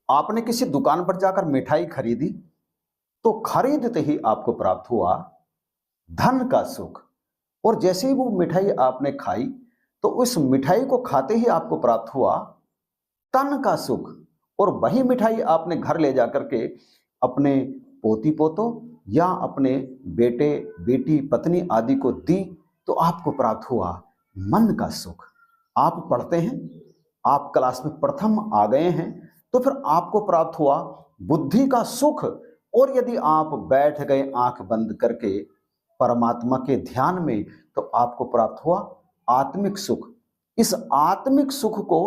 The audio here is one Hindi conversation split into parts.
आपने किसी दुकान पर जाकर मिठाई खरीदी तो खरीदते ही आपको प्राप्त हुआ धन का सुख। और जैसे ही वो मिठाई आपने खाई तो उस मिठाई को खाते ही आपको प्राप्त हुआ तन का सुख। और वही मिठाई आपने घर ले जाकर के अपने पोती पोतों या अपने बेटे बेटी पत्नी आदि को दी तो आपको प्राप्त हुआ मन का सुख। आप पढ़ते हैं, आप क्लास में प्रथम आ गए हैं तो फिर आपको प्राप्त हुआ बुद्धि का सुख। और यदि आप बैठ गए आंख बंद करके परमात्मा के ध्यान में तो आपको प्राप्त हुआ आत्मिक सुख। इस आत्मिक सुख को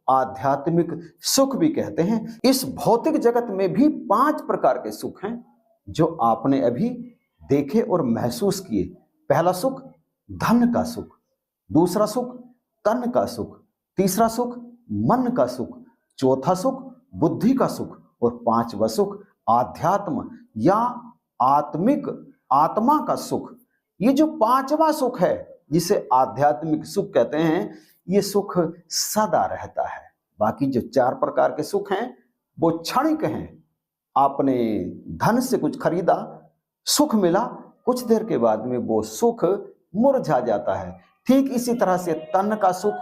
आध्यात्मिक सुख भी कहते हैं। इस भौतिक जगत में भी 5 प्रकार के सुख हैं जो आपने अभी देखे और महसूस किए। पहला सुख धन का सुख, दूसरा सुख तन का सुख, तीसरा सुख मन का सुख, चौथा सुख बुद्धि का सुख और 5वां सुख आध्यात्म या आत्मिक आत्मा का सुख। ये जो 5वां सुख है जिसे आध्यात्मिक सुख कहते हैं, ये सुख सदा रहता है। बाकी जो 4 प्रकार के सुख हैं वो क्षणिक हैं। आपने धन से कुछ खरीदा, सुख मिला, कुछ देर के बाद में वो सुख मुरझा जाता है। ठीक इसी तरह से तन का सुख,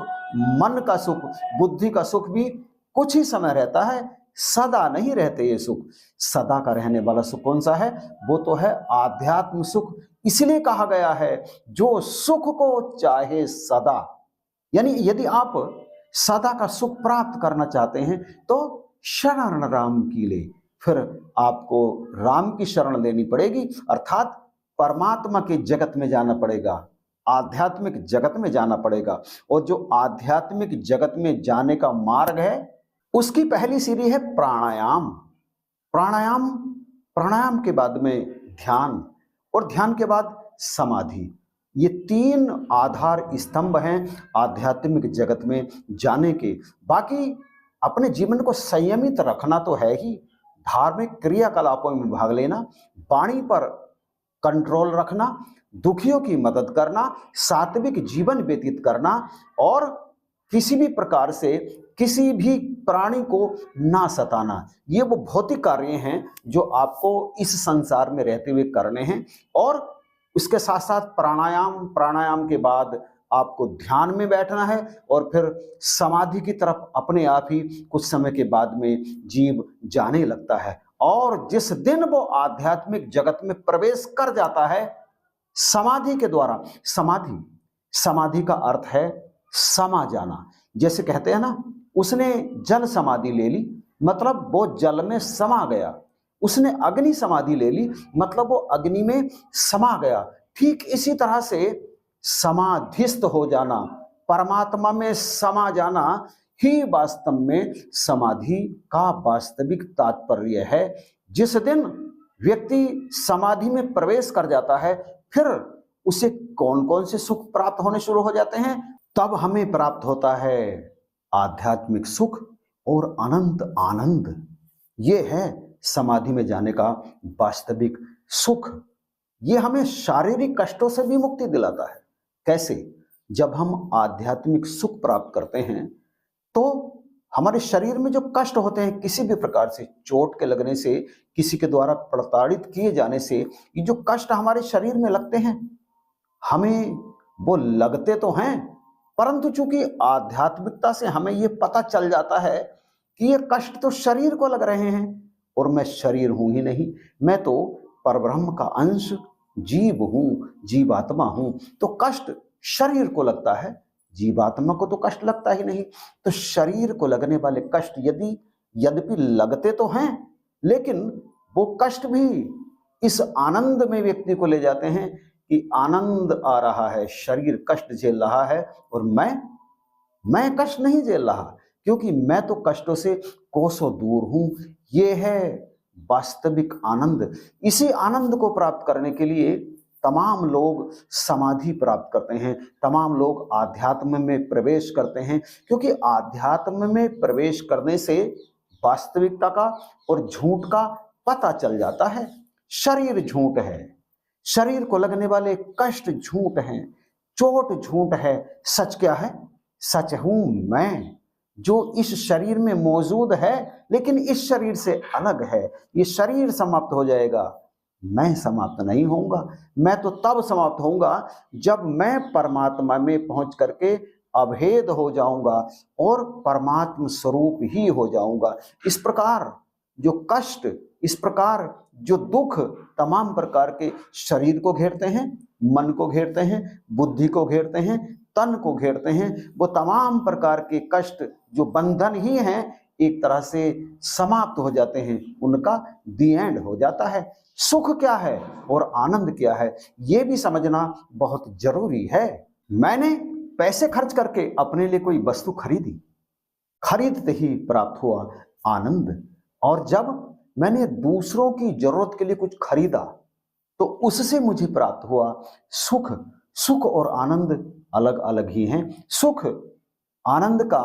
मन का सुख, बुद्धि का सुख भी कुछ ही समय रहता है, सदा नहीं रहते ये सुख। सदा का रहने वाला सुख कौन सा है? वो तो है आध्यात्म सुख। इसलिए कहा गया है जो सुख को चाहे सदा, यानी यदि आप सदा का सुख प्राप्त करना चाहते हैं तो शरण राम की ले। फिर आपको राम की शरण लेनी पड़ेगी, अर्थात परमात्मा के जगत में जाना पड़ेगा, आध्यात्मिक जगत में जाना पड़ेगा। और जो आध्यात्मिक जगत में जाने का मार्ग है उसकी पहली सीढ़ी है प्राणायाम। प्राणायाम, प्राणायाम के बाद में ध्यान और ध्यान के बाद समाधि। ये 3 आधार स्तंभ हैं आध्यात्मिक जगत में जाने के। बाकी अपने जीवन को संयमित रखना तो है ही, धार्मिक क्रियाकलापों में भाग लेना, वाणी पर कंट्रोल रखना, दुखियों की मदद करना, सात्विक जीवन व्यतीत करना और किसी भी प्रकार से किसी भी प्राणी को ना सताना। ये वो भौतिक कार्य हैं जो आपको इस संसार में रहते हुए करने हैं। और उसके साथ साथ प्राणायाम, प्राणायाम के बाद आपको ध्यान में बैठना है और फिर समाधि की तरफ अपने आप ही कुछ समय के बाद में जीव जाने लगता है। और जिस दिन वो आध्यात्मिक जगत में प्रवेश कर जाता है समाधि के द्वारा, समाधि, समाधि का अर्थ है समा जाना। जैसे कहते हैं ना, उसने जल समाधि ले ली, मतलब वो जल में समा गया। उसने अग्नि समाधि ले ली, मतलब वो अग्नि में समा गया। ठीक इसी तरह से समाधिस्थ हो जाना, परमात्मा में समा जाना ही वास्तव में समाधि का वास्तविक तात्पर्य है। जिस दिन व्यक्ति समाधि में प्रवेश कर जाता है फिर उसे कौन कौन से सुख प्राप्त होने शुरू हो जाते हैं? तब हमें प्राप्त होता है आध्यात्मिक सुख और अनंत आनंद। ये है समाधि में जाने का वास्तविक सुख। ये हमें शारीरिक कष्टों से भी मुक्ति दिलाता है। कैसे? जब हम आध्यात्मिक सुख प्राप्त करते हैं तो हमारे शरीर में जो कष्ट होते हैं, किसी भी प्रकार से चोट के लगने से, किसी के द्वारा प्रताड़ित किए जाने से, ये जो कष्ट हमारे शरीर में लगते हैं, हमें वो लगते तो हैं, परंतु चूंकि आध्यात्मिकता से हमें ये पता चल जाता है कि ये कष्ट तो शरीर को लग रहे हैं और मैं शरीर हूं ही नहीं, मैं तो परब्रह्म का अंश जीव हूं, जीवात्मा हूं। तो कष्ट शरीर को लगता है, जीवात्मा को तो कष्ट लगता ही नहीं। तो शरीर को लगने वाले कष्ट यद्यपि लगते तो हैं, लेकिन वो कष्ट भी इस आनंद में व्यक्ति को ले जाते हैं कि आनंद आ रहा है, शरीर कष्ट झेल रहा है और मैं कष्ट नहीं झेल रहा, क्योंकि मैं तो कष्टों से कोसों दूर हूं। ये है वास्तविक आनंद। इसी आनंद को प्राप्त करने के लिए तमाम लोग समाधि प्राप्त करते हैं, तमाम लोग आध्यात्म में प्रवेश करते हैं, क्योंकि आध्यात्म में प्रवेश करने से वास्तविकता का और झूठ का पता चल जाता है। शरीर झूठ है, शरीर को लगने वाले कष्ट झूठ हैं, चोट झूठ है, सच क्या है? सच हूं मैं। जो इस शरीर में मौजूद है लेकिन इस शरीर से अलग है। ये शरीर समाप्त हो जाएगा, मैं समाप्त नहीं होऊंगा। मैं तो तब समाप्त होऊंगा जब मैं परमात्मा में पहुंच करके अभेद हो जाऊंगा और परमात्म स्वरूप ही हो जाऊंगा। इस प्रकार जो कष्ट, इस प्रकार जो दुख तमाम प्रकार के शरीर को घेरते हैं, मन को घेरते हैं, बुद्धि को घेरते हैं, तन को घेरते हैं, वो तमाम प्रकार के कष्ट जो बंधन ही हैं एक तरह से समाप्त हो जाते हैं, उनका दी एंड हो जाता है। सुख क्या है और आनंद क्या है ये भी समझना बहुत जरूरी है। मैंने पैसे खर्च करके अपने लिए कोई वस्तु खरीदी, खरीदते ही प्राप्त हुआ आनंद, और जब मैंने दूसरों की जरूरत के लिए कुछ खरीदा तो उससे मुझे प्राप्त हुआ सुख। सुख और आनंद अलग अलग ही हैं। सुख आनंद का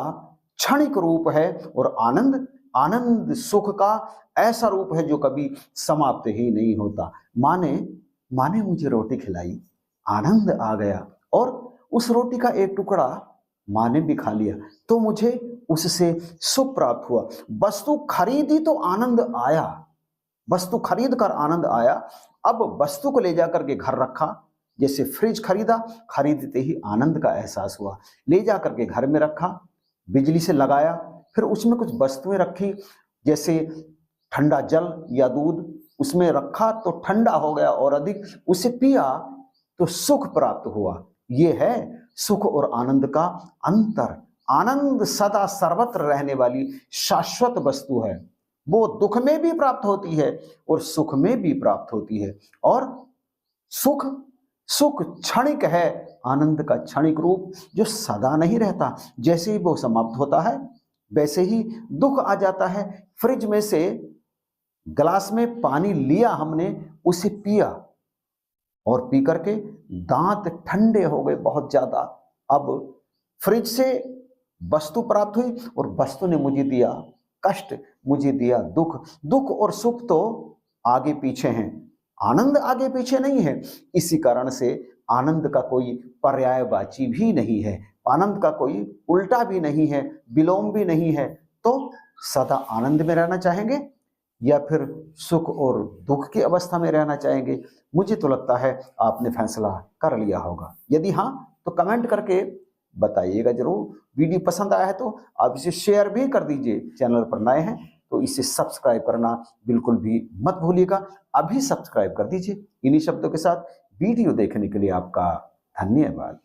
क्षणिक रूप है और आनंद सुख का ऐसा रूप है जो कभी समाप्त ही नहीं होता। माने मुझे रोटी खिलाई, आनंद आ गया और उस रोटी का एक टुकड़ा माँ ने भी खा लिया तो मुझे उससे सुख प्राप्त हुआ। वस्तु खरीदी तो आनंद आया, वस्तु खरीद कर आनंद आया। अब वस्तु को ले जाकर के घर रखा, जैसे फ्रिज खरीदा, खरीदते ही आनंद का एहसास हुआ। ले जाकर के घर में रखा, बिजली से लगाया, फिर उसमें कुछ वस्तुएं रखी, जैसे ठंडा जल या दूध, उसमें रखा तो ठंडा हो गया और अधिक, उसे पिया तो सुख प्राप्त हुआ। ये है सुख और आनंद का अंतर। आनंद सदा सर्वत्र रहने वाली शाश्वत वस्तु है, वो दुख में भी प्राप्त होती है और सुख में भी प्राप्त होती है। और सुख क्षणिक है, आनंद का क्षणिक रूप जो सदा नहीं रहता। जैसे ही वो समाप्त होता है वैसे ही दुख आ जाता है। फ्रिज में से गिलास में पानी लिया हमने, उसे पिया और पी करके दांत ठंडे हो गए बहुत ज्यादा। अब फ्रिज से वस्तु प्राप्त हुई और वस्तु ने मुझे दिया कष्ट, मुझे दिया दुख। दुख और सुख तो आगे पीछे हैं, आनंद आगे पीछे नहीं है। इसी कारण से आनंद का कोई पर्यायवाची भी नहीं है, आनंद का कोई उल्टा भी नहीं है, विलोम भी नहीं है। तो सदा आनंद में रहना चाहेंगे या फिर सुख और दुख की अवस्था में रहना चाहेंगे? मुझे तो लगता है आपने फैसला कर लिया होगा। यदि हाँ तो कमेंट करके बताइएगा जरूर। वीडियो पसंद आया है तो आप इसे शेयर भी कर दीजिए। चैनल पर नए हैं तो इसे सब्सक्राइब करना बिल्कुल भी मत भूलिएगा, अभी सब्सक्राइब कर दीजिए। इन्हीं शब्दों के साथ वीडियो देखने के लिए आपका धन्यवाद।